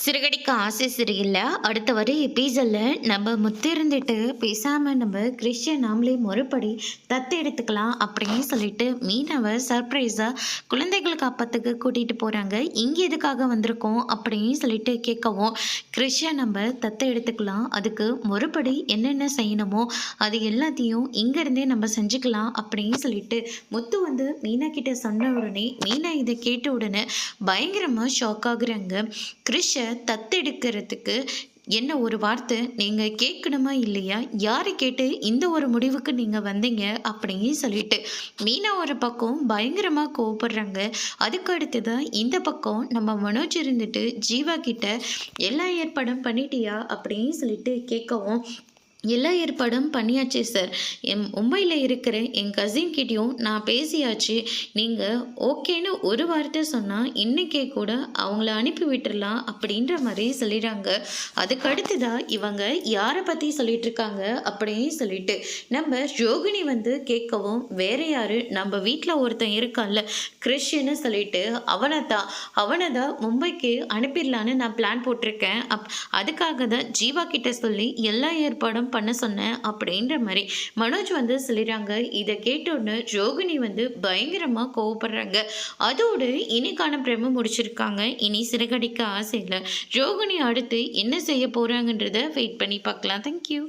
சிறுகடிக்க ஆசை சரியில்லை. அடுத்த வர எபிசோடில் நம்ம முத்திருந்துட்டு பேசாமல் நம்ம கிறிஸ்டியன் நாமளே முறைப்படி தத்து எடுத்துக்கலாம் அப்படின்னு சொல்லிட்டு மீனவை சர்ப்ரைஸாக குழந்தைகள் காப்பத்துக்கு கூட்டிகிட்டு போகிறாங்க. இங்கே எதுக்காக வந்திருக்கோம் அப்படின்னு சொல்லிட்டு கேட்கவும், கிறிஸ்டியன் நம்ம தத்து எடுத்துக்கலாம், அதுக்கு முறைப்படி என்னென்ன செய்யணுமோ அது எல்லாத்தையும் இங்கேருந்தே நம்ம செஞ்சுக்கலாம் அப்படின்னு சொல்லிட்டு முத்து வந்து மீனா கிட்ட சொன்ன உடனே மீனா இதை கேட்ட உடனே பயங்கரமாக ஷாக் ஆகுறாங்க. கிறிஷை தத்தெடுக்கிறதுக்கு என்ன ஒரு வார்த்தை நீங்கள் கேட்கணுமா இல்லையா? யாரை கேட்டு இந்த ஒரு முடிவுக்கு நீங்கள் வந்தீங்க அப்படின்னு சொல்லிட்டு மீனா ஒரு பக்கம் பயங்கரமாக கோவப்படுறாங்க. அதுக்கு அடுத்ததான் இந்த பக்கம் நம்ம மனோஜ் இருந்துட்டு ஜீவா கிட்ட எல்லா ஏற்பாடும் பண்ணிட்டியா அப்படின்னு சொல்லிட்டு கேட்கவும், எல்லா ஏற்பாடும் பண்ணியாச்சு சார். மும்பையில் இருக்கிற என் கசின் கிட்டேயும் நான் பேசியாச்சு. நீங்கள் ஓகேன்னு ஒரு வார்த்தை சொன்னால் இன்றைக்கே கூட அவங்கள அனுப்பி விட்டுடலாம் அப்படின்ற மாதிரி சொல்லிடுறாங்க. அதுக்கு அடுத்ததாக இவங்க யாரை பற்றி சொல்லிட்டு இருக்காங்க அப்படின்னு சொல்லிட்டு நம்ம ரோகிணி வந்து கேட்கவும், வேற யார், நம்ம வீட்டில் ஒருத்தன் இருக்கான்ல கிறிஸ்டின்னு சொல்லிட்டு அவனை தான் மும்பைக்கு அனுப்பிடலான்னு நான் பிளான் போட்டிருக்கேன். அதுக்காக தான் ஜீவா கிட்ட சொல்லி எல்லா ஏற்பாடும் பண்ண சொன்னேன் அப்படின்ற மாதிரி மனோஜ் வந்து சொல்லிடுறாங்க. இதை கேட்டோன்னு ரோகிணி வந்து பயங்கரமா கோவப்படுறாங்க. அதோடு இன்னைக்கான பிரம முடிச்சிருக்காங்க. இனி சிறகடிக்க ஆசை இல்லை. ரோகிணி அடுத்து என்ன செய்ய போறாங்கன்றத வெயிட் பண்ணி பார்க்கலாம். தேங்க்யூ.